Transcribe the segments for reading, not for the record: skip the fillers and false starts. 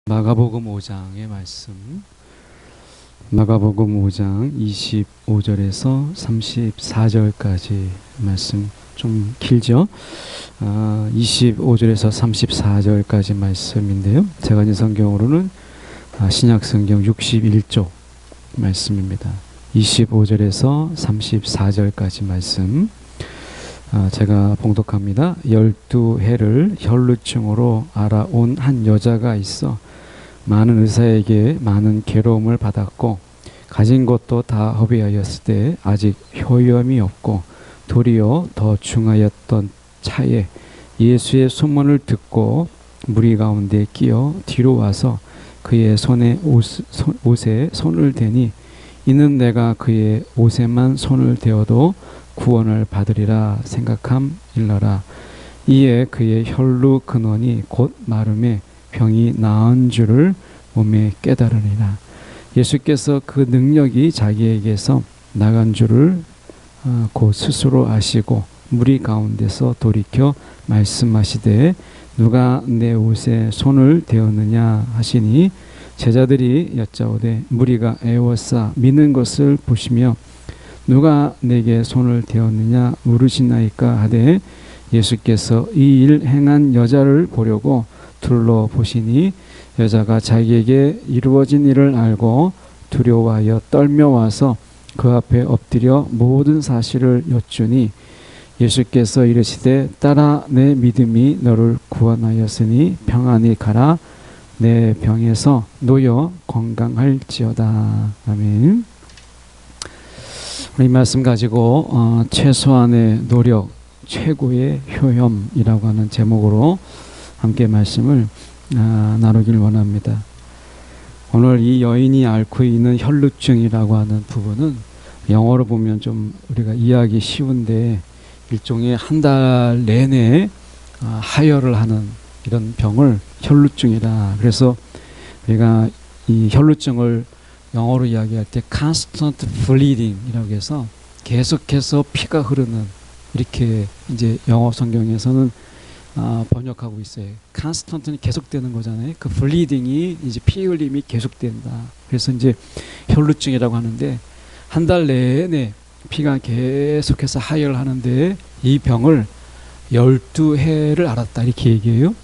마가복음 5장의 말씀, 마가복음 5장 25절에서 34절까지 말씀 좀 길죠? 25절에서 34절까지 말씀인데요. 제가 있는 성경으로는 신약성경 61쪽 말씀입니다. 25절에서 34절까지 말씀 제가 봉독합니다. 12해를 혈루증으로 알아온 한 여자가 있어 많은 의사에게 많은 괴로움을 받았고 가진 것도 다 허비하였을 때 아직 효염이 없고 도리어 더 중하였던 차에 예수의 소문을 듣고 무리 가운데 끼어 뒤로 와서 그의 옷에 손을 대니 이는 내가 그의 옷에만 손을 대어도 구원을 받으리라 생각함일러라. 이에 그의 혈루 근원이 곧 마름에 병이 나은 줄을 몸에 깨달으리라. 예수께서 그 능력이 자기에게서 나간 줄을 곧 스스로 아시고 무리 가운데서 돌이켜 말씀하시되 누가 내 옷에 손을 대었느냐 하시니 제자들이 여짜오되 무리가 애워싸 미는 것을 보시며 누가 내게 손을 대었느냐 물으시나이까 하되 예수께서 이 일 행한 여자를 보려고 둘러보시니 여자가 자기에게 이루어진 일을 알고 두려워하여 떨며 와서 그 앞에 엎드려 모든 사실을 여쭈니 예수께서 이르시되 딸아 내 믿음이 너를 구원하였으니 평안히 가라 내 병에서 놓여 건강할지어다. 아멘. 이 말씀 가지고 최소한의 노력, 최고의 효험이라고 하는 제목으로 함께 말씀을 나누길 원합니다. 오늘 이 여인이 앓고 있는 혈루증이라고 하는 부분은 영어로 보면 좀 우리가 이해하기 쉬운데 일종의 한 달 내내 하혈을 하는 이런 병을 혈루증이라. 그래서 우리가 이 혈루증을 영어로 이야기할 때 constant bleeding이라고 해서 계속해서 피가 흐르는, 이렇게 이제 영어 성경에서는 번역하고 있어요. constant는 계속되는 거잖아요. 그 bleeding이 이제 피 흘림이 계속된다. 그래서 이제 혈루증이라고 하는데 한 달 내내 피가 계속해서 하혈하는데 이 병을 12해를 앓았다 이렇게 얘기해요.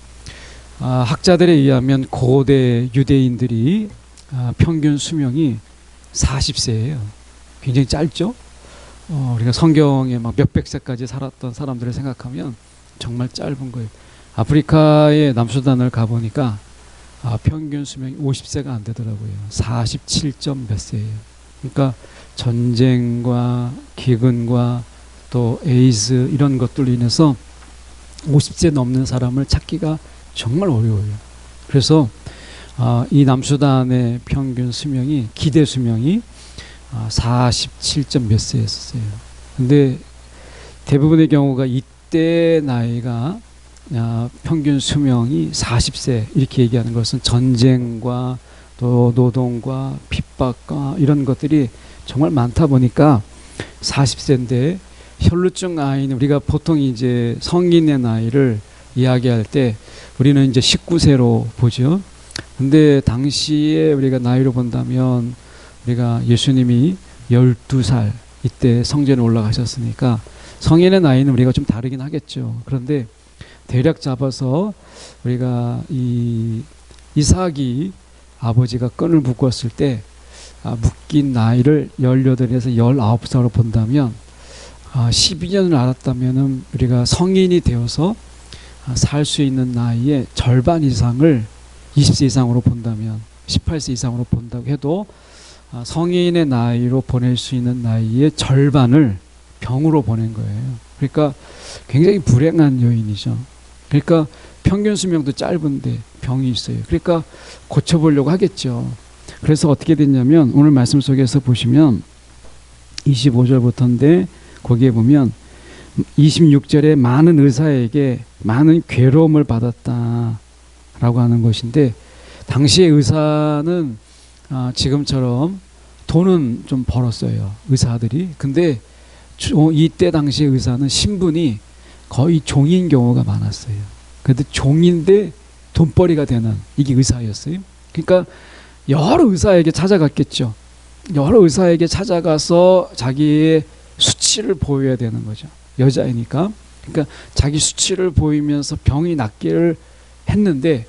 학자들에 의하면 고대 유대인들이 평균 수명이 40세예요. 굉장히 짧죠. 우리가 성경에 막 몇백 세까지 살았던 사람들을 생각하면 정말 짧은 거예요. 아프리카의 남수단을 가보니까 평균 수명이 50세가 안 되더라고요. 47점 몇 세예요. 그러니까 전쟁과 기근과 또 에이즈 이런 것들로 인해서 50세 넘는 사람을 찾기가 정말 어려워요. 그래서 이 남수단의 평균 수명이, 기대 수명이 47점 몇 세였어요. 근데 대부분의 경우가 이때 나이가 평균 수명이 40세 이렇게 얘기하는 것은 전쟁과 또 노동과 핍박과 이런 것들이 정말 많다 보니까 40세인데 혈루증 아이는 우리가 보통 이제 성인의 나이를 이야기할 때 우리는 이제 19세로 보죠. 근데 당시에 우리가 나이로 본다면 우리가 예수님이 12살 이때 성전에 올라가셨으니까 성인의 나이는 우리가 좀 다르긴 하겠죠. 그런데 대략 잡아서 우리가 이 이삭이 아버지가 끈을 묶었을 때 묶인 나이를 18에서 19살로 본다면 12년을 알았다면 우리가 성인이 되어서 살 수 있는 나이의 절반 이상을 20세 이상으로 본다면 18세 이상으로 본다고 해도 성인의 나이로 보낼 수 있는 나이의 절반을 병으로 보낸 거예요. 그러니까 굉장히 불행한 여인이죠. 그러니까 평균 수명도 짧은데 병이 있어요. 그러니까 고쳐보려고 하겠죠. 그래서 어떻게 됐냐면 오늘 말씀 속에서 보시면 25절부터인데 거기에 보면 26절에 많은 의사에게 많은 괴로움을 받았다 라고 하는 것인데 당시의 의사는 지금처럼 돈은 좀 벌었어요. 의사들이. 근데 이때 당시의 의사는 신분이 거의 종인 경우가 많았어요. 그런데 종인데 돈벌이가 되는 이게 의사였어요. 그러니까 여러 의사에게 찾아갔겠죠. 여러 의사에게 찾아가서 자기의 수치를 보여야 되는 거죠. 여자이니까. 그러니까 자기 수치를 보이면서 병이 낫기를 했는데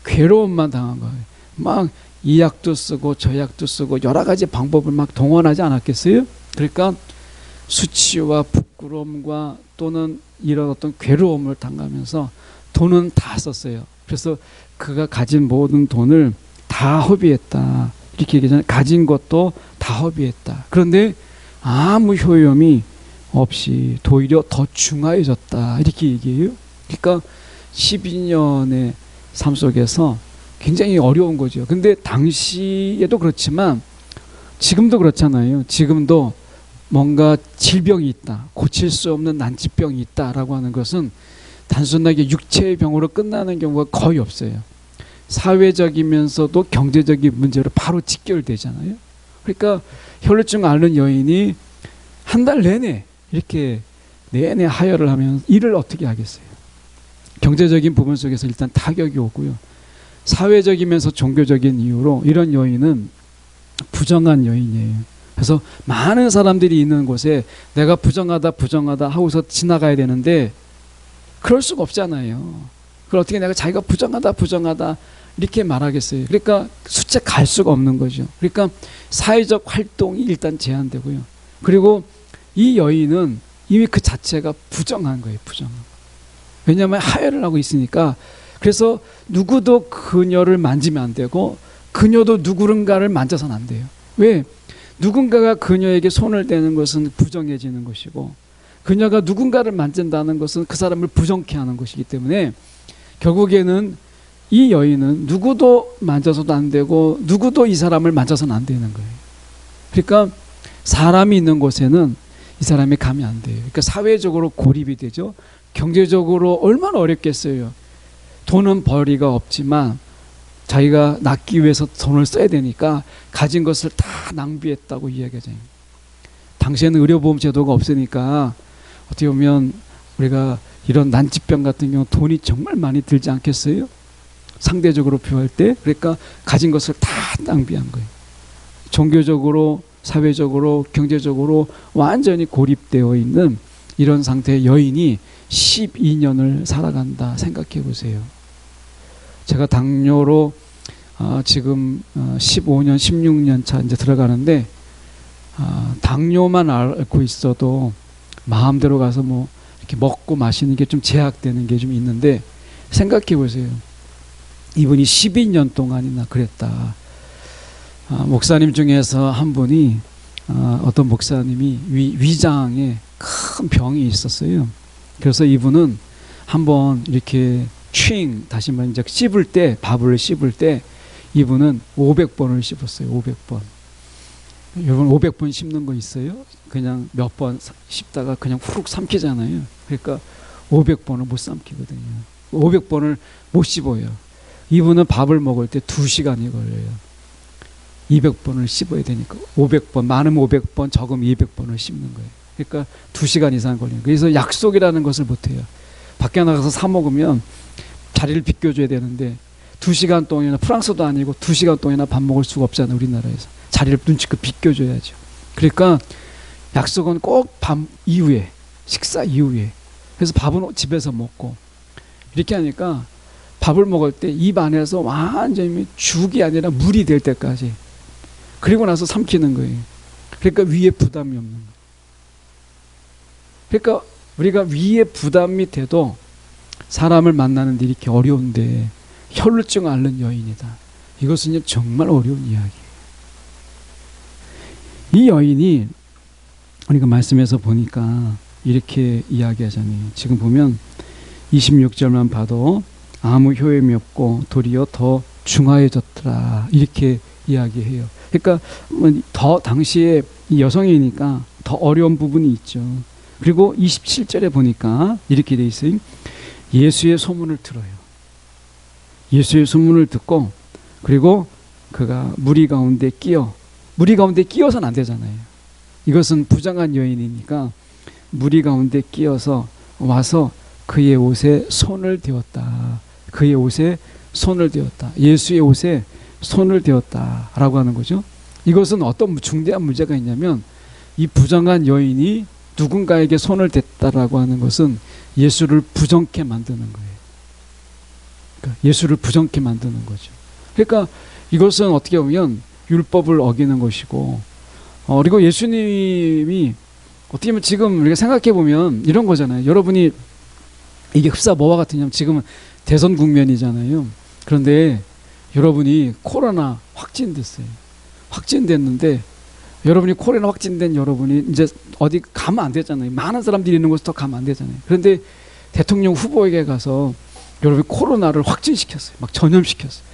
괴로움만 당한 거예요. 막 이 약도 쓰고 저 약도 쓰고 여러 가지 방법을 막 동원하지 않았겠어요? 그러니까 수치와 부끄러움과 또는 이런 어떤 괴로움을 당하면서 돈은 다 썼어요. 그래서 그가 가진 모든 돈을 다 허비했다. 이렇게 얘기하잖아요. 가진 것도 다 허비했다. 그런데 아무 효용이 없이 오히려 더 중하해졌다. 이렇게 얘기해요. 그러니까 12년의 삶 속에서 굉장히 어려운 거죠. 근데 당시에도 그렇지만 지금도 그렇잖아요. 지금도 뭔가 질병이 있다. 고칠 수 없는 난치병이 있다라고 하는 것은 단순하게 육체의 병으로 끝나는 경우가 거의 없어요. 사회적이면서도 경제적인 문제로 바로 직결되잖아요. 그러니까 혈루증 앓는 여인이 한 달 내내 이렇게 내내 하혈을 하면 일을 어떻게 하겠어요? 경제적인 부분 속에서 일단 타격이 오고요. 사회적이면서 종교적인 이유로 이런 여인은 부정한 여인이에요. 그래서 많은 사람들이 있는 곳에 내가 부정하다 하고서 지나가야 되는데 그럴 수가 없잖아요. 그걸 어떻게 내가 자기가 부정하다 이렇게 말하겠어요. 그러니까 숫자 갈 수가 없는 거죠. 그러니까 사회적 활동이 일단 제한되고요. 그리고 이 여인은 이미 그 자체가 부정한 거예요. 부정한. 왜냐하면 하혈을 하고 있으니까. 그래서 누구도 그녀를 만지면 안 되고 그녀도 누군가를 만져서는 안 돼요. 왜? 누군가가 그녀에게 손을 대는 것은 부정해지는 것이고 그녀가 누군가를 만진다는 것은 그 사람을 부정케 하는 것이기 때문에 결국에는 이 여인은 누구도 만져서도 안 되고 누구도 이 사람을 만져서는 안 되는 거예요. 그러니까 사람이 있는 곳에는 이 사람이 가면 안 돼요. 그러니까 사회적으로 고립이 되죠. 경제적으로 얼마나 어렵겠어요. 돈은 벌이가 없지만 자기가 낫기 위해서 돈을 써야 되니까 가진 것을 다 낭비했다고 이야기하잖아요. 당시에는 의료보험 제도가 없으니까 어떻게 보면 우리가 이런 난치병 같은 경우 돈이 정말 많이 들지 않겠어요? 상대적으로 비교할 때. 그러니까 가진 것을 다 낭비한 거예요. 종교적으로, 사회적으로, 경제적으로 완전히 고립되어 있는 이런 상태의 여인이 12년을 살아간다 생각해 보세요. 제가 당뇨로 지금 15년, 16년 차 이제 들어가는데 당뇨만 앓고 있어도 마음대로 가서 뭐 이렇게 먹고 마시는 게 좀 제약되는 게 좀 있는데 생각해 보세요. 이분이 12년 동안이나 그랬다. 목사님 중에서 한 분이 어떤 목사님이 위장에 큰 병이 있었어요. 그래서 이분은 한번 이렇게 다시 말해 이제 씹을 때 밥을 씹을 때 이분은 500번을 씹었어요. 500번. 여러분 500번 씹는 거 있어요? 그냥 몇 번 씹다가 그냥 후룩 삼키잖아요. 그러니까 500번을 못 삼키거든요. 500번을 못 씹어요. 이분은 밥을 먹을 때 2시간이 걸려요. 200번을 씹어야 되니까 500번, 많으면 500번, 적으면 200번을 씹는 거예요. 그러니까 2시간 이상 걸려요. 그래서 약속이라는 것을 못해요. 밖에 나가서 사 먹으면 자리를 비껴줘야 되는데 2시간 동안이나 프랑스도 아니고 2시간 동안이나 밥 먹을 수가 없잖아요. 우리나라에서. 자리를 눈치껏 비껴줘야죠. 그러니까 약속은 꼭 밤 이후에, 식사 이후에. 그래서 밥은 집에서 먹고 이렇게 하니까 밥을 먹을 때 입 안에서 완전히 죽이 아니라 물이 될 때까지 그리고 나서 삼키는 거예요. 그러니까 위에 부담이 없는 거예요. 그러니까 우리가 위에 부담이 돼도 사람을 만나는 데 이렇게 어려운데 혈루증 앓는 여인이다. 이것은 정말 어려운 이야기예요. 이 여인이 우리가 말씀에서 보니까 이렇게 이야기하잖아요. 지금 보면 26절만 봐도 아무 효험이 없고 도리어 더 중하해졌더라 이렇게 이야기해요. 그러니까 더 당시에 이 여성이니까 더 어려운 부분이 있죠. 그리고 27절에 보니까 이렇게 돼 있어요. 예수의 소문을 들어요. 예수의 소문을 듣고 그리고 그가 무리 가운데 끼어서는 안 되잖아요. 이것은 부정한 여인이니까 무리 가운데 끼어서 와서 그의 옷에 손을 대었다. 그의 옷에 손을 대었다. 예수의 옷에 손을 대었다라고 하는 거죠. 이것은 어떤 중대한 문제가 있냐면 이 부정한 여인이 누군가에게 손을 댔다라고 하는 것은 예수를 부정케 만드는 거예요. 그러니까 예수를 부정케 만드는 거죠. 그러니까 이것은 어떻게 보면 율법을 어기는 것이고, 그리고 예수님이 어떻게 보면 지금 우리가 생각해 보면 이런 거잖아요. 여러분이 이게 흡사 뭐와 같으냐면 지금은 대선 국면이잖아요. 그런데 여러분이 코로나 확진됐어요. 확진됐는데 여러분이 코로나 확진된 여러분이 이제 어디 가면 안 되잖아요. 많은 사람들이 있는 곳에 더 가면 안 되잖아요. 그런데 대통령 후보에게 가서 여러분이 코로나를 확진시켰어요. 막 전염시켰어요.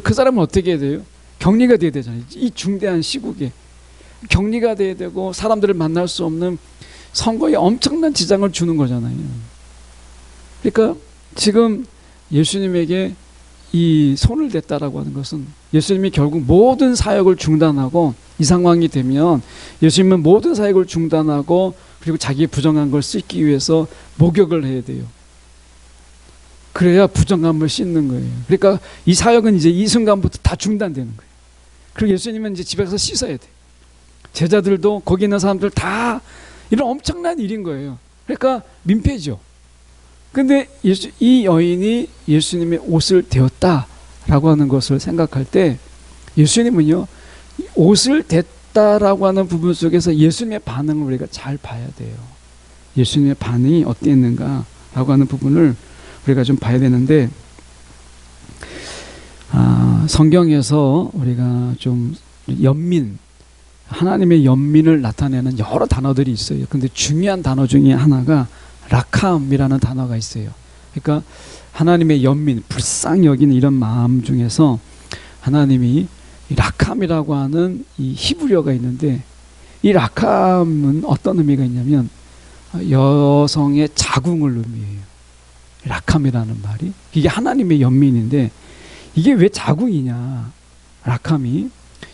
그 사람은 어떻게 해야 돼요? 격리가 돼야 되잖아요. 이 중대한 시국에 격리가 돼야 되고 사람들을 만날 수 없는 선거에 엄청난 지장을 주는 거잖아요. 그러니까 지금 예수님에게 이 손을 댔다라고 하는 것은 예수님이 결국 모든 사역을 중단하고, 이 상황이 되면 예수님은 모든 사역을 중단하고 그리고 자기의 부정한 걸 씻기 위해서 목욕을 해야 돼요. 그래야 부정함을 씻는 거예요. 그러니까 이 사역은 이제 이 순간부터 다 중단되는 거예요. 그리고 예수님은 이제 집에 가서 씻어야 돼. 제자들도 거기 있는 사람들 다 이런 엄청난 일인 거예요. 그러니까 민폐죠. 근데 이 여인이 예수님의 옷을 대었다라고 하는 것을 생각할 때 예수님은요, 옷을 댔다라고 하는 부분 속에서 예수님의 반응을 우리가 잘 봐야 돼요. 예수님의 반응이 어땠는가라고 하는 부분을 우리가 좀 봐야 되는데, 성경에서 우리가 좀 하나님의 연민을 나타내는 여러 단어들이 있어요. 근데 중요한 단어 중에 하나가 라캄이라는 단어가 있어요. 그러니까 하나님의 연민, 불쌍히 여기는 이런 마음 중에서 하나님이 이 라캄이라고 하는 이 히브리어가 있는데, 이 라캄은 어떤 의미가 있냐면 여성의 자궁을 의미해요. 라캄이라는 말이 이게 하나님의 연민인데, 이게 왜 자궁이냐, 라캄이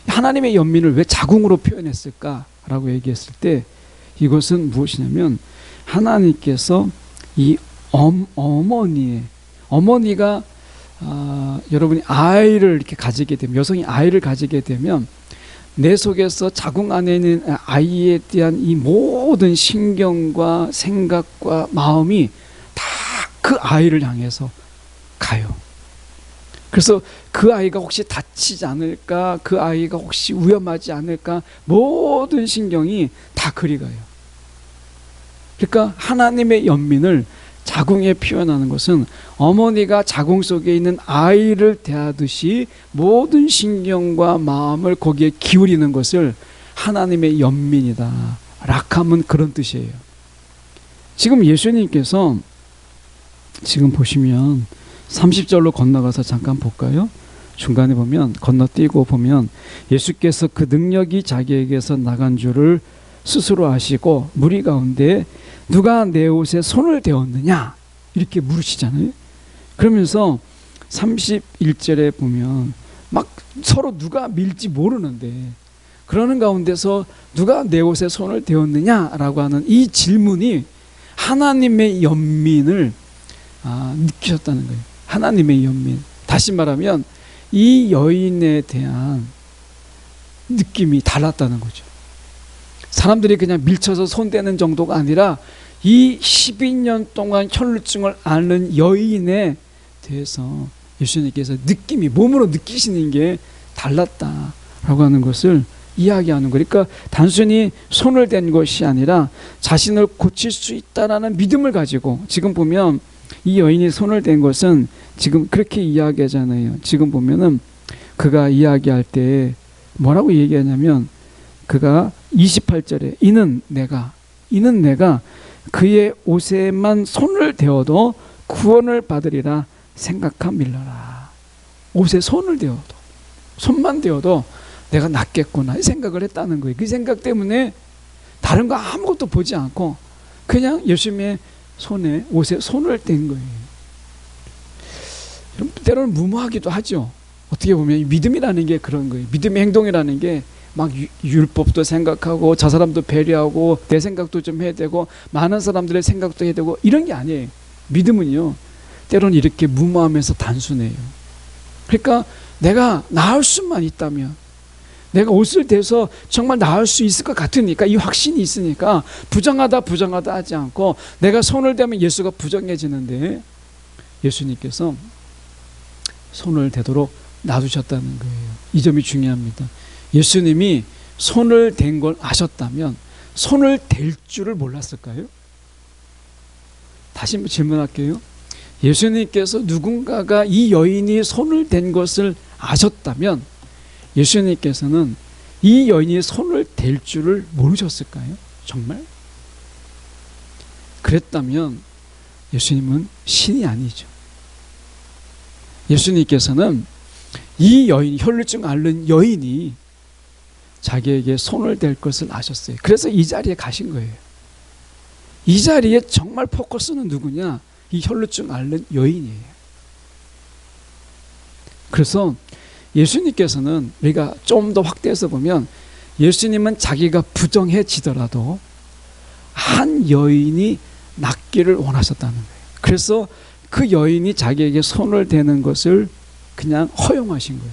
하나님의 연민을 왜 자궁으로 표현했을까라고 얘기했을 때 이것은 무엇이냐면 하나님께서 이 어머니가 여러분이 아이를 이렇게 가지게 되면, 여성이 아이를 가지게 되면 내 속에서 자궁 안에 있는 아이에 대한 이 모든 신경과 생각과 마음이 다 그 아이를 향해서 가요. 그래서 그 아이가 혹시 다치지 않을까, 그 아이가 혹시 위험하지 않을까, 모든 신경이 다 그리 가요. 그러니까 하나님의 연민을 자궁에 표현하는 것은 어머니가 자궁 속에 있는 아이를 대하듯이 모든 신경과 마음을 거기에 기울이는 것을 하나님의 연민이다. 락함은 그런 뜻이에요. 지금 예수님께서 지금 보시면 30절로 건너가서 잠깐 볼까요? 중간에 보면, 건너뛰고 보면 예수께서 그 능력이 자기에게서 나간 줄을 스스로 아시고 무리 가운데 누가 내 옷에 손을 대었느냐 이렇게 물으시잖아요. 그러면서 31절에 보면 막 서로 누가 밀지 모르는데, 그러는 가운데서 누가 내 옷에 손을 대었느냐라고 하는 이 질문이 하나님의 연민을 느끼셨다는 거예요. 하나님의 연민. 다시 말하면 이 여인에 대한 느낌이 달랐다는 거죠. 사람들이 그냥 밀쳐서 손대는 정도가 아니라 이 12년 동안 혈루증을 앓는 여인에 대해서 예수님께서 느낌이, 몸으로 느끼시는 게 달랐다라고 하는 것을 이야기하는 거예요. 그러니까 단순히 손을 댄 것이 아니라 자신을 고칠 수 있다라는 믿음을 가지고, 지금 보면 이 여인이 손을 댄 것은 지금 그렇게 이야기하잖아요. 지금 보면은 그가 이야기할 때 뭐라고 얘기하냐면, 그가 28절에 이는 내가 그의 옷에만 손을 대어도 구원을 받으리라 생각함일러라. 옷에 손을 대어도, 손만 대어도 내가 낫겠구나 이 생각을 했다는 거예요. 그 생각 때문에 다른 거 아무것도 보지 않고 그냥 예수님의 손에, 옷에 손을 댄 거예요. 때로는 무모하기도 하죠. 어떻게 보면 믿음이라는 게 그런 거예요. 믿음의 행동이라는 게 막 율법도 생각하고 저 사람도 배려하고 내 생각도 좀 해야 되고 많은 사람들의 생각도 해야 되고 이런 게 아니에요. 믿음은요, 때로는 이렇게 무모하면서 단순해요. 그러니까 내가 나을 수만 있다면, 내가 옷을 대서 정말 나을 수 있을 것 같으니까, 이 확신이 있으니까 부정하다 하지 않고 내가 손을 대면 예수가 부정해지는데 예수님께서 손을 대도록 놔두셨다는 거예요. 이 점이 중요합니다. 예수님이 손을 댄 걸 아셨다면 손을 댈 줄을 몰랐을까요? 다시 한번 질문할게요. 예수님께서 누군가가 이 여인이 손을 댄 것을 아셨다면 예수님께서는 이 여인이 손을 댈 줄을 모르셨을까요? 정말? 그랬다면 예수님은 신이 아니죠. 예수님께서는 이 여인, 혈루증 앓는 여인이 자기에게 손을 댈 것을 아셨어요. 그래서 이 자리에 가신 거예요. 이 자리에 정말 포커스는 누구냐? 이 혈루증 앓는 여인이에요. 그래서 예수님께서는 우리가 좀 더 확대해서 보면 예수님은 자기가 부정해지더라도 한 여인이 낫기를 원하셨다는 거예요. 그래서 그 여인이 자기에게 손을 대는 것을 그냥 허용하신 거예요.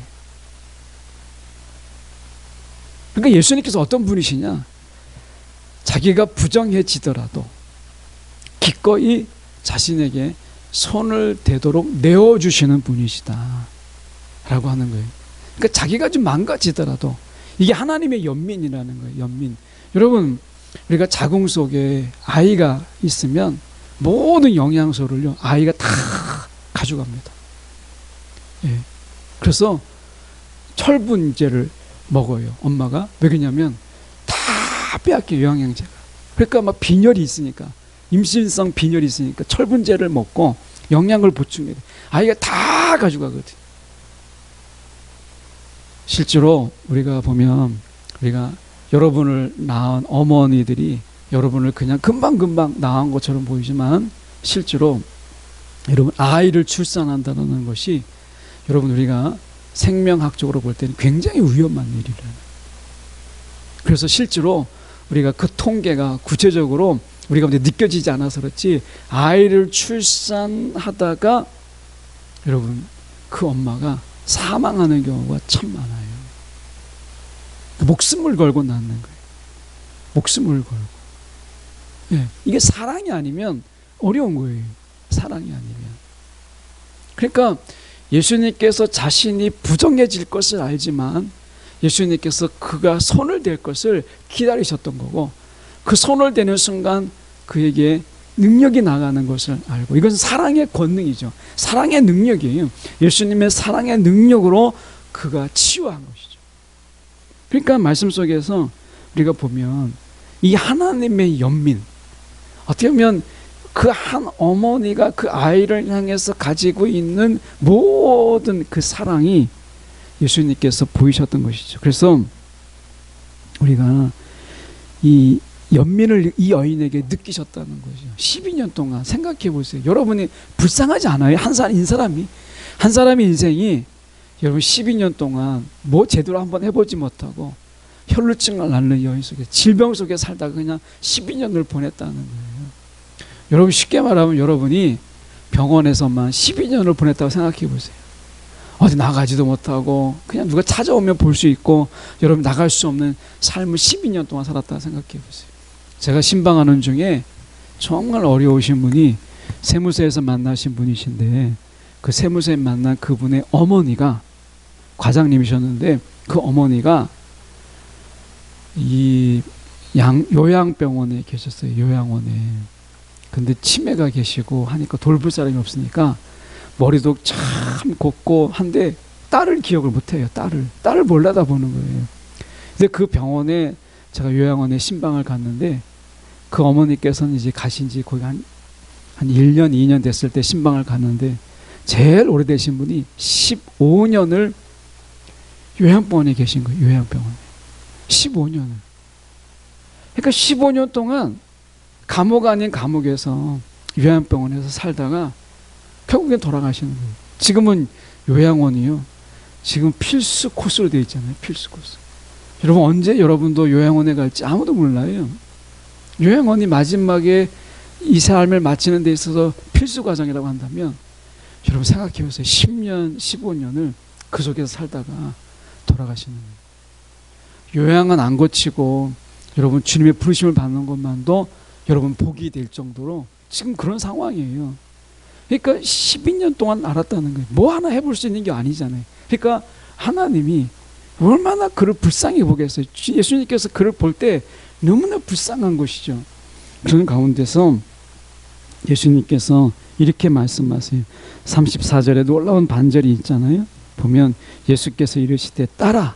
그러니까 예수님께서 어떤 분이시냐? 자기가 부정해지더라도 기꺼이 자신에게 손을 대도록 내어주시는 분이시다 라고 하는 거예요. 그러니까 자기가 좀 망가지더라도, 이게 하나님의 연민이라는 거예요. 연민. 여러분, 우리가 자궁 속에 아이가 있으면 모든 영양소를요 아이가 다 가져갑니다. 예. 그래서 철분제를 먹어요, 엄마가. 왜 그러냐면 다 빼앗겨요, 영양제가. 그러니까 막 빈혈이 있으니까, 임신성 빈혈이 있으니까 철분제를 먹고 영양을 보충해야 돼. 아이가 다 가져가거든. 실제로 우리가 보면, 우리가 여러분을 낳은 어머니들이 여러분을 그냥 금방금방 낳은 것처럼 보이지만 실제로 여러분 아이를 출산한다는 것이 여러분 우리가 생명학적으로 볼 때는 굉장히 위험한 일이라는. 그래서 실제로 우리가 그 통계가 구체적으로 우리가 느껴지지 않아서 그렇지, 아이를 출산하다가 여러분 그 엄마가 사망하는 경우가 참 많아요. 목숨을 걸고 낳는 거예요. 목숨을 걸고. 예, 이게 사랑이 아니면 어려운 거예요. 사랑이 아니면. 그러니까 예수님께서 자신이 부정해질 것을 알지만 예수님께서 그가 손을 댈 것을 기다리셨던 거고, 그 손을 대는 순간 그에게 능력이 나가는 것을 알고, 이것은 사랑의 권능이죠. 사랑의 능력이에요. 예수님의 사랑의 능력으로 그가 치유한 것이죠. 그러니까 말씀 속에서 우리가 보면 이 하나님의 연민, 어떻게 보면 그 한 어머니가 그 아이를 향해서 가지고 있는 모든 그 사랑이 예수님께서 보이셨던 것이죠. 그래서 우리가 이 연민을 이 여인에게 느끼셨다는 거죠. 12년 동안 생각해 보세요. 여러분이 불쌍하지 않아요? 한 사람의 인생이 여러분 12년 동안 뭐 제대로 한번 해보지 못하고 혈루증을 앓는 여인 속에, 질병 속에 살다가 그냥 12년을 보냈다는 거예요. 여러분 쉽게 말하면 여러분이 병원에서만 12년을 보냈다고 생각해 보세요. 어디 나가지도 못하고 그냥 누가 찾아오면 볼 수 있고 여러분 나갈 수 없는 삶을 12년 동안 살았다고 생각해 보세요. 제가 신방하는 중에 정말 어려우신 분이 세무서에서 만나신 분이신데, 그 세무서에 만난 그분의 어머니가 과장님이셨는데, 그 어머니가 이 요양병원에 계셨어요. 요양원에. 근데 치매가 계시고 하니까 돌볼 사람이 없으니까 머리도 참 곱고 한데 딸을 기억을 못해요. 딸을 몰라다 보는 거예요. 근데 그 병원에 제가 요양원에 신방을 갔는데, 그 어머니께서는 이제 가신 지 거의 한 1년, 2년 됐을 때 신방을 갔는데, 제일 오래되신 분이 15년을 요양병원에 계신 거예요. 요양병원에 15년을. 그러니까 15년 동안 감옥 아닌 감옥에서 요양병원에서 살다가 결국엔 돌아가시는 거예요. 지금은 요양원이요, 지금 필수 코스로 되어 있잖아요. 필수 코스. 여러분 언제 여러분도 요양원에 갈지 아무도 몰라요. 요양원이 마지막에 이 삶을 마치는 데 있어서 필수 과정이라고 한다면 여러분 생각해 보세요. 10년, 15년을 그 속에서 살다가 돌아가시는 거예요. 요양은 안 고치고 여러분 주님의 부르심을 받는 것만도 여러분 복이 될 정도로 지금 그런 상황이에요. 그러니까 12년 동안 알았다는 거예요. 뭐 하나 해볼 수 있는 게 아니잖아요. 그러니까 하나님이 얼마나 그를 불쌍히 보겠어요. 예수님께서 그를 볼 때 너무나 불쌍한 것이죠. 그런 가운데서 예수님께서 이렇게 말씀하세요. 34절에 놀라운 반절이 있잖아요. 보면 예수께서 이르시되 딸아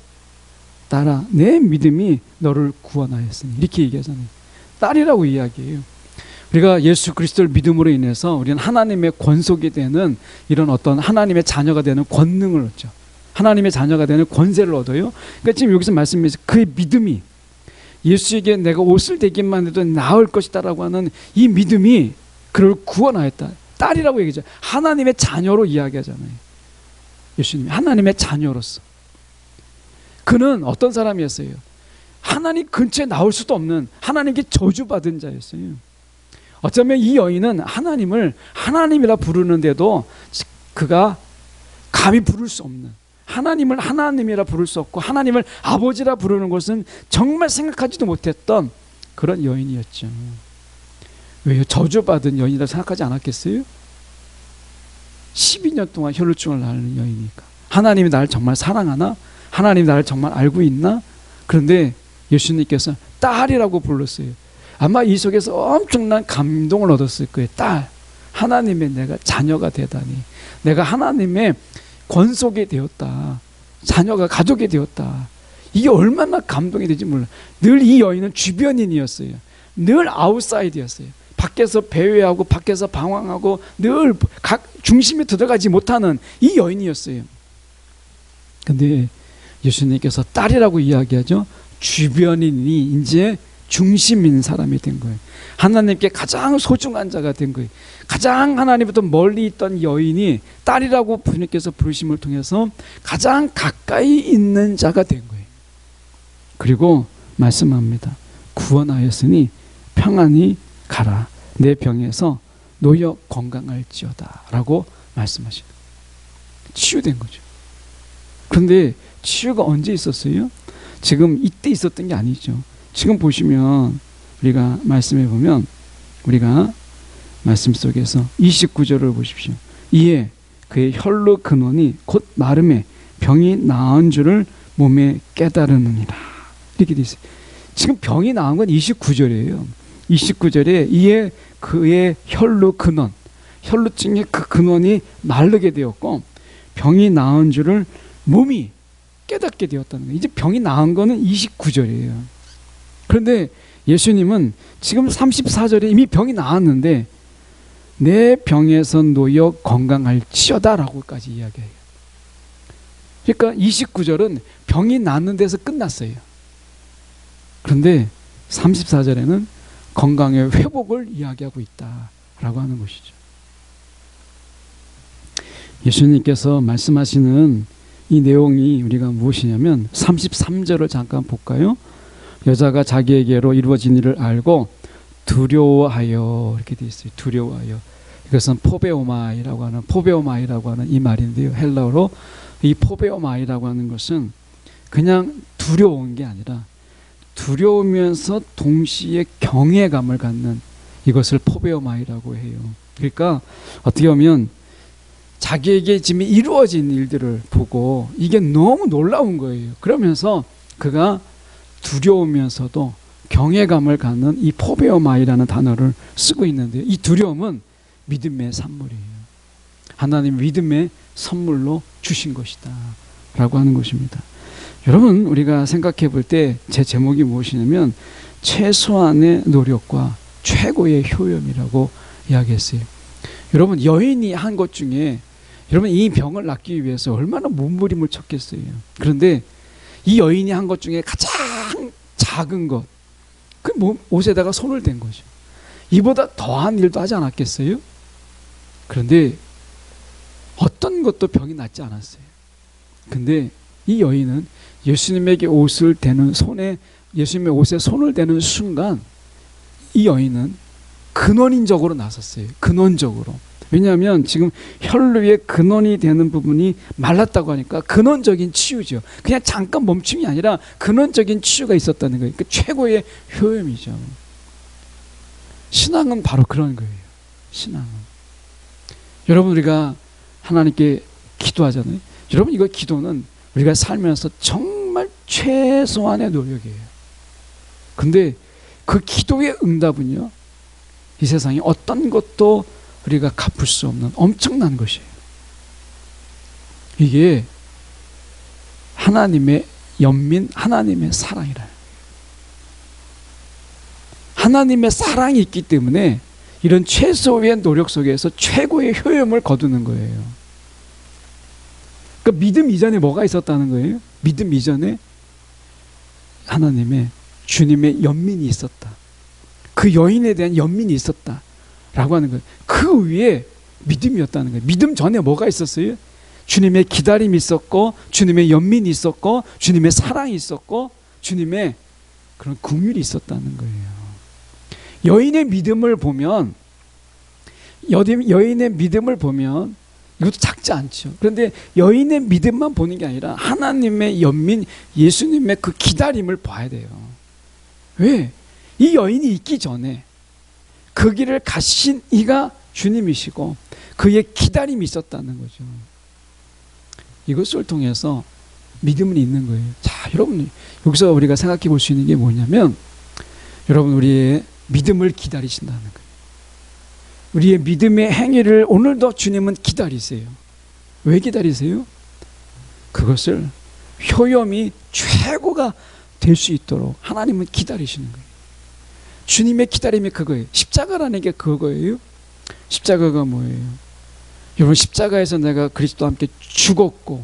내 믿음이 너를 구원하였으니 이렇게 얘기하잖아요. 딸이라고 이야기해요. 우리가 예수 그리스도를 믿음으로 인해서 우리는 하나님의 권속이 되는 이런 어떤 하나님의 자녀가 되는 권능을 얻죠. 하나님의 자녀가 되는 권세를 얻어요. 그러니까 지금 여기서 말씀해서 그의 믿음이 예수에게 내가 옷을 대기만 해도 나을 것이다 라고 하는 이 믿음이 그를 구원하였다. 딸이라고 얘기하죠. 하나님의 자녀로 이야기하잖아요. 예수님이 하나님의 자녀로서. 그는 어떤 사람이었어요? 하나님 근처에 나올 수도 없는 하나님께 저주받은 자였어요. 어쩌면 이 여인은 하나님을 하나님이라 부르는데도 그가 감히 부를 수 없는, 하나님을 하나님이라 부를 수 없고 하나님을 아버지라 부르는 것은 정말 생각하지도 못했던 그런 여인이었죠. 왜요? 저주받은 여인이라 생각하지 않았겠어요? 12년 동안 혈루증을 앓는 여인이니까. 하나님이 나를 정말 사랑하나? 하나님이 나를 정말 알고 있나? 그런데 예수님께서 딸이라고 불렀어요. 아마 이 속에서 엄청난 감동을 얻었을 거예요. 딸, 하나님의 내가 자녀가 되다니, 내가 하나님의 권속이 되었다, 자녀가 가족이 되었다. 이게 얼마나 감동이 되지 몰라. 늘 이 여인은 주변인이었어요. 늘 아웃사이드였어요. 밖에서 배회하고 밖에서 방황하고 늘 각 중심에 들어가지 못하는 이 여인이었어요. 근데 예수님께서 딸이라고 이야기하죠. 주변인이 이제 중심인 사람이 된 거예요. 하나님께 가장 소중한 자가 된 거예요. 가장 하나님부터 멀리 있던 여인이 딸이라고 부모님께서 부르심을 통해서 가장 가까이 있는 자가 된 거예요. 그리고 말씀합니다. 구원하였으니 평안히 가라. 내 병에서 놓여 건강할지어다 라고 말씀하시는 거예요. 치유된 거죠. 그런데 치유가 언제 있었어요? 지금 이때 있었던 게 아니죠. 지금 보시면 우리가 말씀해 보면 우리가 말씀 속에서 29절을 보십시오. 이에 그의 혈루 근원이 곧 마름에 병이 나은 줄을 몸에 깨달으느니라. 이렇게 돼 있어요. 지금 병이 나은 건 29절이에요. 29절에 이에 그의 혈루 근원, 혈루증의 그 근원이 마르게 되었고 병이 나은 줄을 몸이 깨닫게 되었다는 거예요. 이제 병이 나은 거는 29절이에요. 그런데 예수님은 지금 34절에 이미 병이 나았는데 내 병에서 놓여 건강할지어다 라고까지 이야기해요. 그러니까 29절은 병이 낫는 데서 끝났어요. 그런데 34절에는 건강의 회복을 이야기하고 있다라고 하는 것이죠. 예수님께서 말씀하시는 이 내용이 우리가 무엇이냐면 33절을 잠깐 볼까요? 여자가 자기에게로 이루어진 일을 알고 두려워하여 이렇게 되어 있어요. 두려워하여. 이것은 포베오마이라고 하는 이 말인데요. 헬라어로 이 포베오마이라고 하는 것은 그냥 두려운 게 아니라 두려우면서 동시에 경외감을 갖는 이것을 포베오마이라고 해요. 그러니까 어떻게 보면 자기에게 지금 이루어진 일들을 보고 이게 너무 놀라운 거예요. 그러면서 그가 두려우면서도 경외감을 갖는 이 포베오마이라는 단어를 쓰고 있는데요. 이 두려움은 믿음의 산물이에요. 하나님 믿음의 선물로 주신 것이다 라고 하는 것입니다. 여러분, 우리가 생각해 볼 때 제 제목이 무엇이냐면 최소한의 노력과 최고의 효용이라고 이야기했어요. 여러분, 여인이 한 것 중에 여러분 이 병을 낫기 위해서 얼마나 몸부림을 쳤겠어요. 그런데 이 여인이 한 것 중에 가장 작은 것, 그 옷에다가 손을 댄 거죠. 이보다 더한 일도 하지 않았겠어요? 그런데 어떤 것도 병이 낫지 않았어요. 근데 이 여인은 예수님에게 옷을 대는 손에, 예수님의 옷에 손을 대는 순간 이 여인은 근원인적으로 나섰어요. 근원적으로. 왜냐하면 지금 혈루의 근원이 되는 부분이 말랐다고 하니까 근원적인 치유죠. 그냥 잠깐 멈춤이 아니라 근원적인 치유가 있었다는 거예요. 그 최고의 효험이죠. 신앙은 바로 그런 거예요. 신앙은. 여러분, 우리가 하나님께 기도하잖아요. 여러분, 이거 기도는 우리가 살면서 정말 최소한의 노력이에요. 근데 그 기도의 응답은요, 이 세상에 어떤 것도 우리가 갚을 수 없는 엄청난 것이에요. 이게 하나님의 연민, 하나님의 사랑이라. 하나님의 사랑이 있기 때문에 이런 최소의 노력 속에서 최고의 효험을 거두는 거예요. 그러니까 믿음 이전에 뭐가 있었다는 거예요? 믿음 이전에 하나님의, 주님의 연민이 있었다. 그 여인에 대한 연민이 있었다 라고 하는 거예요. 그 위에 믿음이었다는 거예요. 믿음 전에 뭐가 있었어요? 주님의 기다림이 있었고, 주님의 연민이 있었고, 주님의 사랑이 있었고, 주님의 그런 긍휼이 있었다는 거예요. 여인의 믿음을 보면, 여인의 믿음을 보면 이것도 작지 않죠. 그런데 여인의 믿음만 보는 게 아니라 하나님의 연민, 예수님의 그 기다림을 봐야 돼요. 왜? 이 여인이 있기 전에 그 길을 가신 이가 주님이시고 그의 기다림이 있었다는 거죠. 이것을 통해서 믿음은 있는 거예요. 자, 여러분, 여기서 우리가 생각해 볼 수 있는 게 뭐냐면, 여러분, 우리의 믿음을 기다리신다는 거예요. 우리의 믿음의 행위를 오늘도 주님은 기다리세요. 왜 기다리세요? 그것을 효험이 최고가 될 수 있도록 하나님은 기다리시는 거예요. 주님의 기다림이 그거예요. 십자가라는 게 그거예요. 십자가가 뭐예요? 여러분, 십자가에서 내가 그리스도와 함께 죽었고,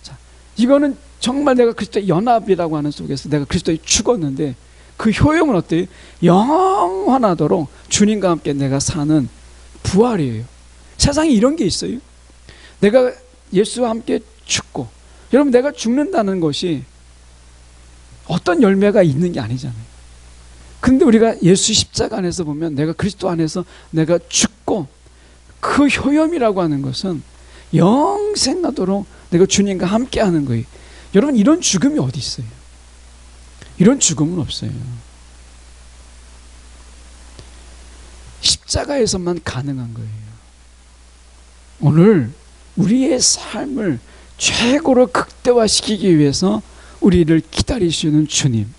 자, 이거는 정말 내가 그리스도의 연합이라고 하는 속에서 내가 그리스도에 죽었는데 그 효용은 어때요? 영원하도록 주님과 함께 내가 사는 부활이에요. 세상에 이런 게 있어요. 내가 예수와 함께 죽고, 여러분, 내가 죽는다는 것이 어떤 열매가 있는 게 아니잖아요. 근데 우리가 예수 십자가 안에서 보면 내가 그리스도 안에서 내가 죽고, 그 효염이라고 하는 것은 영생하도록 내가 주님과 함께 하는 거예요. 여러분, 이런 죽음이 어디 있어요? 이런 죽음은 없어요. 십자가에서만 가능한 거예요. 오늘 우리의 삶을 최고로 극대화시키기 위해서 우리를 기다리시는 주님,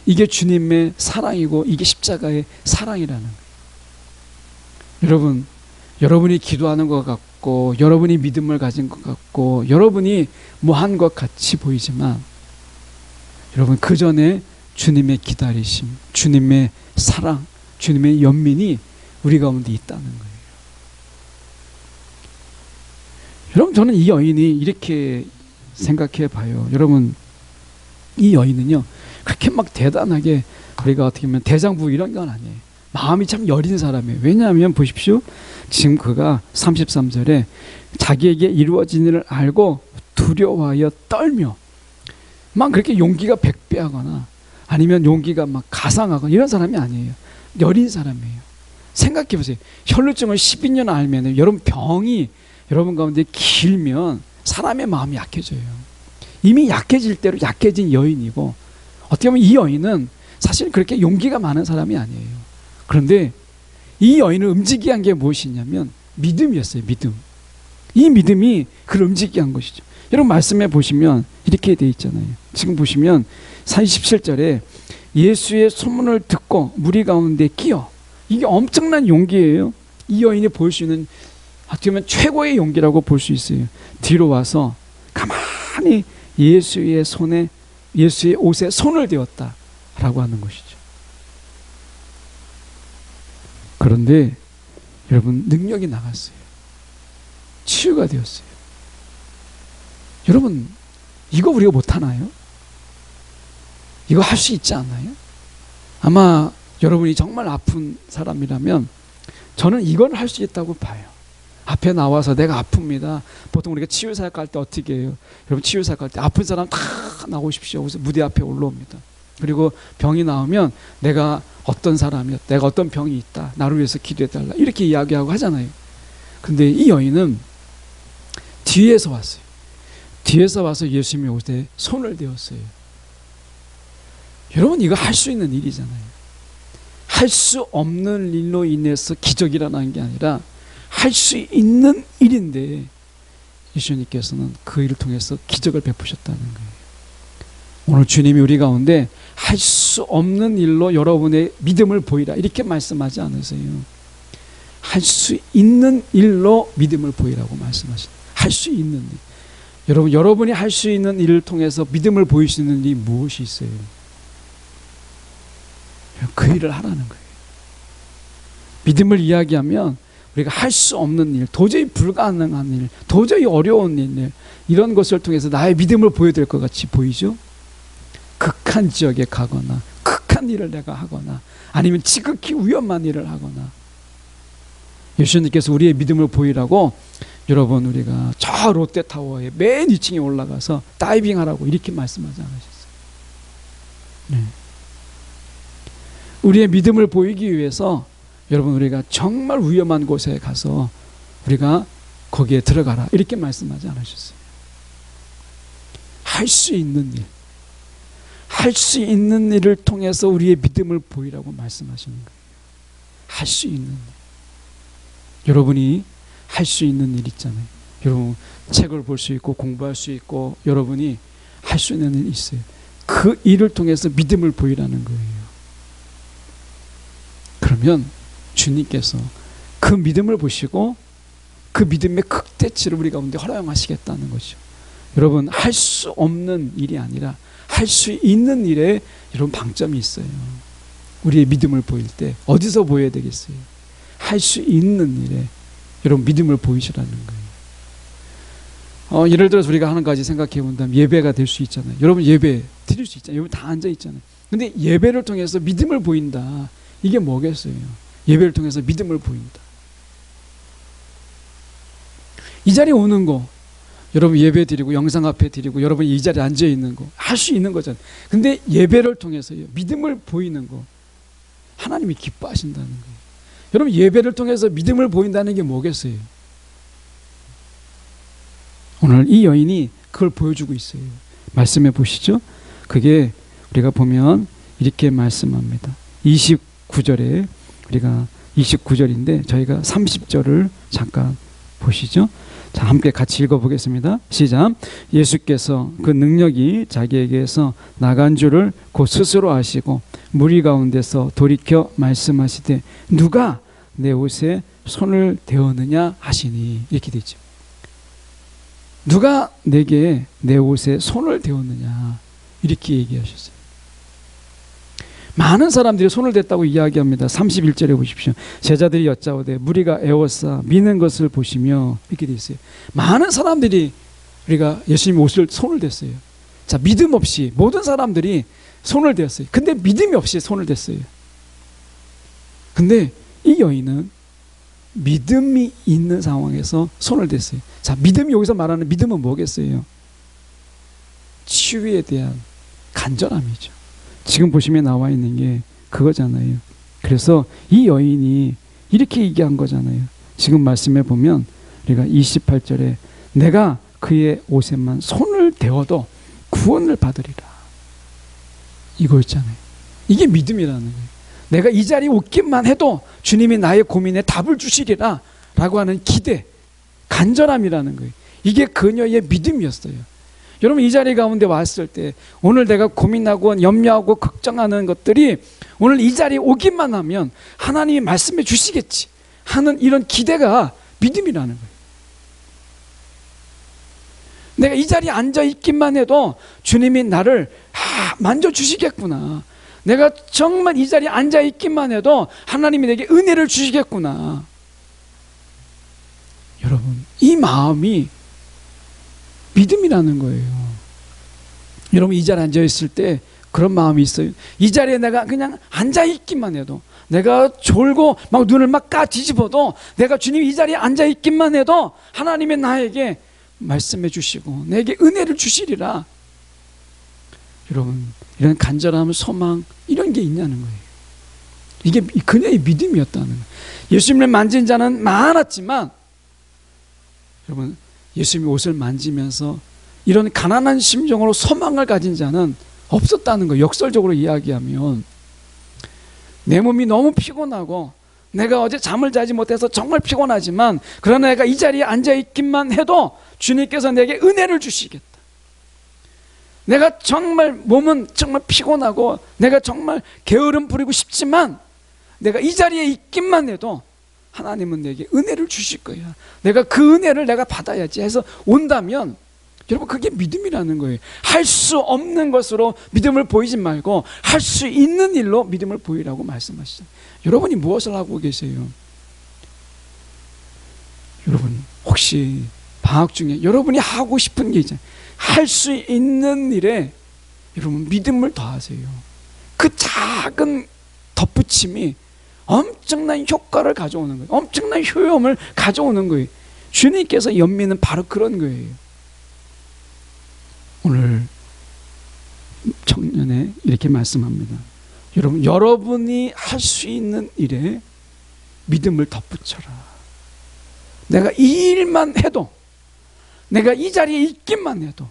이게 주님의 사랑이고 이게 십자가의 사랑이라는 거예요. 여러분, 여러분이 기도하는 것 같고, 여러분이 믿음을 가진 것 같고, 여러분이 뭐한 것 같이 보이지만, 여러분, 그 전에 주님의 기다리심, 주님의 사랑, 주님의 연민이 우리 가운데 있다는 거예요. 여러분, 저는 이 여인이 이렇게 생각해 봐요. 여러분, 이 여인은요, 그렇게 막 대단하게 우리가 어떻게 보면 대장부 이런 건 아니에요. 마음이 참 여린 사람이에요. 왜냐하면 보십시오. 지금 그가 33절에 자기에게 이루어진 일을 알고 두려워하여 떨며, 막 그렇게 용기가 백배하거나 아니면 용기가 막 가상하거나 이런 사람이 아니에요. 여린 사람이에요. 생각해 보세요. 혈루증을 12년 알면, 여러분, 병이 여러분 가운데 길면 사람의 마음이 약해져요. 이미 약해질 대로 약해진 여인이고, 어떻게 보면 이 여인은 사실 그렇게 용기가 많은 사람이 아니에요. 그런데 이 여인을 움직이게 한 게 무엇이냐면 믿음이었어요. 믿음. 이 믿음이 그를 움직이게 한 것이죠. 여러분, 말씀해 보시면 이렇게 돼 있잖아요. 지금 보시면 47절에 예수의 소문을 듣고 무리 가운데 끼어, 이게 엄청난 용기예요. 이 여인이 볼 수 있는, 어떻게 보면 최고의 용기라고 볼 수 있어요. 뒤로 와서 가만히 예수의 손에, 예수의 옷에 손을 대었다라고 하는 것이죠. 그런데 여러분, 능력이 나갔어요. 치유가 되었어요. 여러분, 이거 우리가 못하나요? 이거 할 수 있지 않나요? 아마 여러분이 정말 아픈 사람이라면 저는 이걸 할 수 있다고 봐요. 앞에 나와서 내가 아픕니다. 보통 우리가 치유사역 할 때 어떻게 해요? 여러분, 치유사역 할 때 아픈 사람 다 나오십시오. 그래서 무대 앞에 올라옵니다. 그리고 병이 나오면 내가 어떤 사람이었다, 내가 어떤 병이 있다, 나를 위해서 기도해달라, 이렇게 이야기하고 하잖아요. 근데 이 여인은 뒤에서 왔어요. 뒤에서 와서 예수님이 올 때 손을 대었어요. 여러분, 이거 할 수 있는 일이잖아요. 할 수 없는 일로 인해서 기적이 일어나는 게 아니라 할 수 있는 일인데 예수님께서는 그 일을 통해서 기적을 베푸셨다는 거예요. 오늘 주님이 우리 가운데 할 수 없는 일로 여러분의 믿음을 보이라 이렇게 말씀하지 않으세요. 할 수 있는 일로 믿음을 보이라고 말씀하시는, 할 수 있는 일. 여러분이 할 수 있는 일을 통해서 믿음을 보일 수 있는 일이 무엇이 있어요? 그 일을 하라는 거예요. 믿음을 이야기하면 우리가 할 수 없는 일, 도저히 불가능한 일, 도저히 어려운 일, 이런 것을 통해서 나의 믿음을 보여드릴 것 같이 보이죠? 극한 지역에 가거나 극한 일을 내가 하거나 아니면 지극히 위험한 일을 하거나, 예수님께서 우리의 믿음을 보이라고 여러분 우리가 저 롯데타워의 맨 2층에 올라가서 다이빙하라고 이렇게 말씀하지 않으셨어요? 네. 우리의 믿음을 보이기 위해서 여러분 우리가 정말 위험한 곳에 가서 우리가 거기에 들어가라 이렇게 말씀하지 않으셨어요? 할 수 있는 일, 할 수 있는 일을 통해서 우리의 믿음을 보이라고 말씀하시는 거예요. 할 수 있는 일. 여러분이 할 수 있는 일 있잖아요. 여러분 책을 볼 수 있고 공부할 수 있고 여러분이 할 수 있는 일이 있어요. 그 일을 통해서 믿음을 보이라는 거예요. 그러면 주님께서 그 믿음을 보시고 그 믿음의 극대치를 우리 가운데 허락하시겠다는 거죠. 여러분 할 수 없는 일이 아니라 할 수 있는 일에 여러분 방점이 있어요. 우리의 믿음을 보일 때 어디서 보여야 되겠어요? 할 수 있는 일에 여러분 믿음을 보이시라는 거예요. 예를 들어서 우리가 하는 가지 생각해 본다면 예배가 될 수 있잖아요. 여러분 예배 드릴 수 있잖아요. 여러분 다 앉아 있잖아요. 근데 예배를 통해서 믿음을 보인다. 이게 뭐겠어요? 예배를 통해서 믿음을 보인다. 이 자리에 오는 거, 여러분 예배 드리고 영상 앞에 드리고 여러분이 이 자리에 앉아 있는 거 할 수 있는 거잖아요. 근데 예배를 통해서요, 믿음을 보이는 거 하나님이 기뻐하신다는 거예요. 여러분 예배를 통해서 믿음을 보인다는 게 뭐겠어요? 오늘 이 여인이 그걸 보여주고 있어요. 말씀해 보시죠. 그게 우리가 보면 이렇게 말씀합니다. 29절에 우리가 29절인데 저희가 30절을 잠깐 보시죠. 자, 함께 같이 읽어보겠습니다. 시작. 예수께서 그 능력이 자기에게서 나간 줄을 곧 스스로 아시고 무리 가운데서 돌이켜 말씀하시되 누가 내 옷에 손을 대었느냐 하시니, 이렇게 되죠. 누가 내게 내 옷에 손을 대었느냐 이렇게 얘기하셨어요. 많은 사람들이 손을 댔다고 이야기합니다. 31절에 보십시오. 제자들이 여짜오되 무리가 애워싸 미는 것을 보시며, 이렇게 돼 있어요. 많은 사람들이 우리가 예수님 옷을 손을 댔어요. 자, 믿음 없이 모든 사람들이 손을 댔어요. 근데 믿음이 없이 손을 댔어요. 근데 이 여인은 믿음이 있는 상황에서 손을 댔어요. 자, 믿음이 여기서 말하는 믿음은 뭐겠어요? 치유에 대한 간절함이죠. 지금 보시면 나와 있는 게 그거잖아요. 그래서 이 여인이 이렇게 얘기한 거잖아요. 지금 말씀해 보면 우리가 28절에 내가 그의 옷에만 손을 대어도 구원을 받으리라, 이거 있잖아요. 이게 믿음이라는 거예요. 내가 이 자리에 오기만 해도 주님이 나의 고민에 답을 주시리라 라고 하는 기대, 간절함이라는 거예요. 이게 그녀의 믿음이었어요. 여러분 이 자리 가운데 왔을 때 오늘 내가 고민하고 염려하고 걱정하는 것들이 오늘 이 자리에 오기만 하면 하나님이 말씀해 주시겠지 하는 이런 기대가 믿음이라는 거예요. 내가 이 자리에 앉아 있기만 해도 주님이 나를 만져주시겠구나, 내가 정말 이 자리에 앉아 있기만 해도 하나님이 내게 은혜를 주시겠구나. 여러분 이 마음이 믿음이라는 거예요. 여러분 이 자리에 앉아 있을 때 그런 마음이 있어요. 이 자리에 내가 그냥 앉아 있기만 해도, 내가 졸고 막 눈을 막 뒤집어도 내가 주님 이 자리에 앉아 있기만 해도 하나님이 나에게 말씀해 주시고 내게 은혜를 주시리라. 여러분 이런 간절함, 소망 이런 게 있냐는 거예요. 이게 그녀의 믿음이었다는 거예요. 예수님을 만진 자는 많았지만 여러분, 예수님의 옷을 만지면서 이런 가난한 심정으로 소망을 가진 자는 없었다는 거예요. 역설적으로 이야기하면 내 몸이 너무 피곤하고 내가 어제 잠을 자지 못해서 정말 피곤하지만 그러나 내가 이 자리에 앉아있기만 해도 주님께서 내게 은혜를 주시겠다. 내가 정말 몸은 정말 피곤하고 내가 정말 게으름 부리고 싶지만 내가 이 자리에 있기만 해도 하나님은 내게 은혜를 주실 거야. 내가 그 은혜를 내가 받아야지 해서 온다면 여러분, 그게 믿음이라는 거예요. 할 수 없는 것으로 믿음을 보이지 말고 할 수 있는 일로 믿음을 보이라고 말씀하시죠. 여러분이 무엇을 하고 계세요? 여러분, 혹시 방학 중에 여러분이 하고 싶은 게 있잖아요. 할 수 있는 일에 여러분 믿음을 더하세요. 그 작은 덧붙임이 엄청난 효과를 가져오는 거예요. 엄청난 효용을 가져오는 거예요. 주님께서 연민은 바로 그런 거예요. 오늘 청년에 이렇게 말씀합니다. 여러분, 여러분이 할 수 있는 일에 믿음을 덧붙여라. 내가 이 일만 해도, 내가 이 자리에 있기만 해도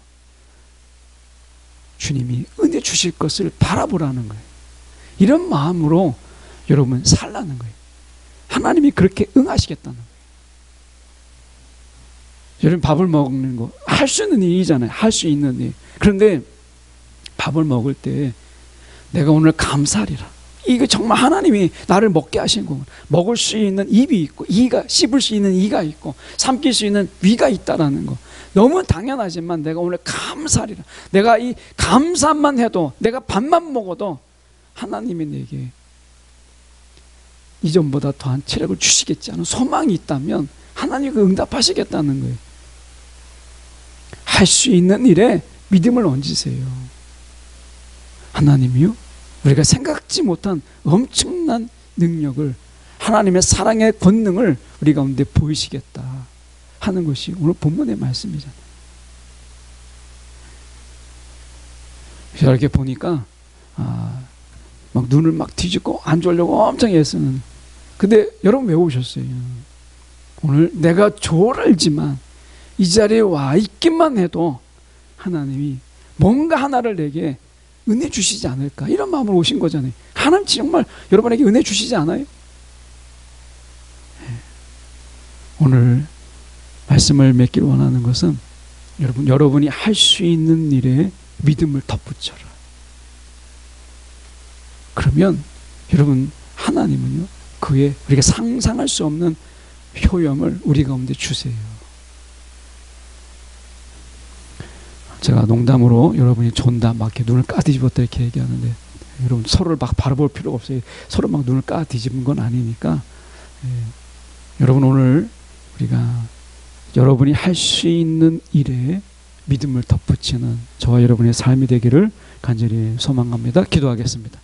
주님이 은혜 주실 것을 바라보라는 거예요. 이런 마음으로 여러분 살라는 거예요. 하나님이 그렇게 응하시겠다는 거예요. 여러분, 밥을 먹는 거 할 수 있는 일이잖아요. 할 수 있는 일. 그런데 밥을 먹을 때 내가 오늘 감사리라. 이거 정말 하나님이 나를 먹게 하신 거구나. 먹을 수 있는 입이 있고 이가, 씹을 수 있는 이가 있고 삼킬 수 있는 위가 있다라는 거. 너무 당연하지만 내가 오늘 감사리라. 내가 이 감사만 해도, 내가 밥만 먹어도 하나님이 내게 이전보다 더한 체력을 주시겠지 하는 소망이 있다면 하나님이 그 응답하시겠다는 거예요. 할 수 있는 일에 믿음을 얹으세요. 하나님이요, 우리가 생각지 못한 엄청난 능력을, 하나님의 사랑의 권능을 우리 가운데 보이시겠다 하는 것이 오늘 본문의 말씀이잖아요. 이렇게 보니까 막 눈을 막 뒤집고 안 졸려고 엄청 애쓰는. 근데 여러분 왜 오셨어요? 오늘 내가 조를 알지만 이 자리에 와 있기만 해도 하나님이 뭔가 하나를 내게 은혜 주시지 않을까, 이런 마음으로 오신 거잖아요. 하나님 정말 여러분에게 은혜 주시지 않아요? 오늘 말씀을 맺기를 원하는 것은 여러분이 할 수 있는 일에 믿음을 덧붙여라. 그러면 여러분, 하나님은요, 그의 우리가 상상할 수 없는 효용을 우리 가운데 주세요. 제가 농담으로 여러분이 존다 막 이렇게 눈을 까뒤집었다 이렇게 얘기하는데, 여러분 서로를 막 바라볼 필요가 없어요. 서로 막 눈을 까뒤집은 건 아니니까. 여러분, 오늘 우리가 여러분이 할 수 있는 일에 믿음을 덧붙이는 저와 여러분의 삶이 되기를 간절히 소망합니다. 기도하겠습니다.